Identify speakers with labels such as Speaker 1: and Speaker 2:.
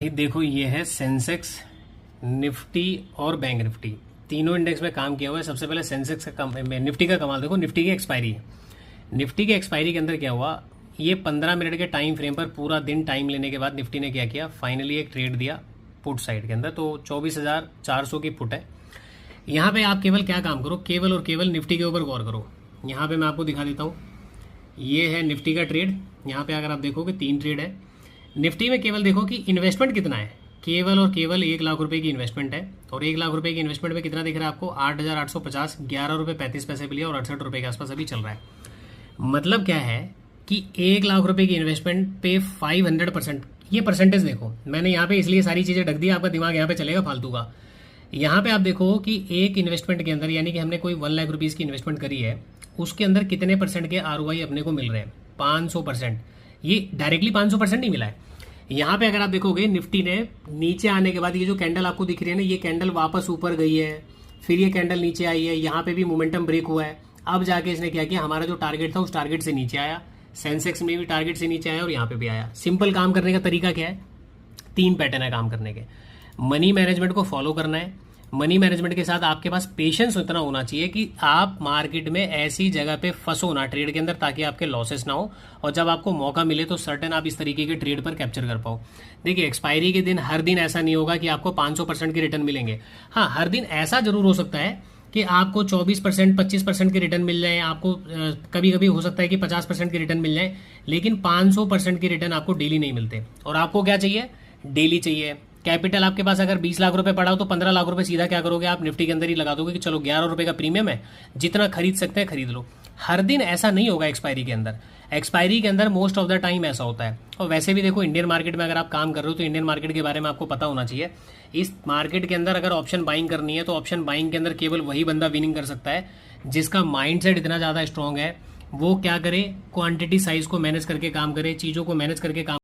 Speaker 1: ये देखो, ये है सेंसेक्स, निफ्टी और बैंक निफ्टी, तीनों इंडेक्स में काम किया हुआ है। सबसे पहले सेंसेक्स निफ्टी का कमाल देखो। निफ्टी की एक्सपायरी है। निफ्टी के एक्सपायरी के अंदर क्या हुआ, ये 15 मिनट के टाइम फ्रेम पर पूरा दिन टाइम लेने के बाद निफ्टी ने क्या किया, फाइनली एक ट्रेड दिया पुट साइड के अंदर। तो 24,400 की पुट है। यहाँ पे आप केवल क्या काम करो, केवल और केवल निफ्टी के ऊपर गौर करो। यहाँ पे मैं आपको दिखा देता हूँ, ये है निफ्टी का ट्रेड। यहाँ पे अगर आप देखोगे 3 ट्रेड है निफ्टी में। केवल देखो कि इन्वेस्टमेंट कितना है, केवल और केवल 1 लाख रुपए की इन्वेस्टमेंट है। और 1 लाख रुपए की इन्वेस्टमेंट में कितना दिख रहा है आपको, 8,850, 11 रुपये 35 पैसे भी लिया और 68 रुपये के आसपास अभी चल रहा है। मतलब क्या है कि 1 लाख रुपए की इन्वेस्टमेंट पे 500%। ये परसेंटेज देखो, मैंने यहाँ पे इसलिए सारी चीज़ें ढक दी, आपका दिमाग यहाँ पे चलेगा फालतू का। यहाँ पे आप देखो कि एक इन्वेस्टमेंट के अंदर, यानी कि हमने कोई 1 लाख रुपीज़ की इन्वेस्टमेंट करी है, उसके अंदर कितने परसेंट के ROI अपने को मिल रहे हैं, 500%। ये डायरेक्टली 500% नहीं मिला है। यहाँ पे अगर आप देखोगे, निफ्टी ने नीचे आने के बाद ये जो कैंडल आपको दिख रही है ना, ये कैंडल वापस ऊपर गई है, फिर ये कैंडल नीचे आई है, यहाँ पे भी मोमेंटम ब्रेक हुआ है। अब जाके इसने क्या किया, हमारा जो टारगेट था उस टारगेट से नीचे आया, सेंसेक्स में भी टारगेट से नीचे आया और यहाँ पे भी आया। सिंपल काम करने का तरीका क्या है, 3 पैटर्न है काम करने के। मनी मैनेजमेंट को फॉलो करना है। मनी मैनेजमेंट के साथ आपके पास पेशेंस इतना होना चाहिए कि आप मार्केट में ऐसी जगह पे फंसो ना ट्रेड के अंदर, ताकि आपके लॉसेस ना हो, और जब आपको मौका मिले तो सर्टेन आप इस तरीके के ट्रेड पर कैप्चर कर पाओ। देखिए, एक्सपायरी के दिन हर दिन ऐसा नहीं होगा कि आपको 500% के रिटर्न मिलेंगे। हाँ, हर दिन ऐसा जरूर हो सकता है कि आपको 24%, 25% के रिटर्न मिल जाए, आपको कभी कभी हो सकता है कि 50% के रिटर्न मिल जाए, लेकिन 500% के रिटर्न आपको डेली नहीं मिलते। और आपको क्या चाहिए, डेली चाहिए। कैपिटल आपके पास अगर 20 लाख रुपए पड़ा हो तो 15 लाख रुपए सीधा क्या करोगे, आप निफ्टी के अंदर ही लगा दोगे कि चलो 11 रुपए का प्रीमियम है, जितना खरीद सकते हैं खरीद लो। हर दिन ऐसा नहीं होगा एक्सपायरी के अंदर। एक्सपायरी के अंदर मोस्ट ऑफ द टाइम ऐसा होता है। और वैसे भी देखो, इंडियन मार्केट में अगर आप काम कर रहे हो तो इंडियन मार्केट के बारे में आपको पता होना चाहिए। इस मार्केट के अंदर अगर ऑप्शन बाइंग करनी है तो ऑप्शन बाइंग के अंदर केवल वही बंदा विनिंग कर सकता है जिसका माइंडसेट इतना ज़्यादा स्ट्रांग है। वो क्या करे, क्वांटिटी साइज को मैनेज करके काम करे, चीज़ों को मैनेज करके काम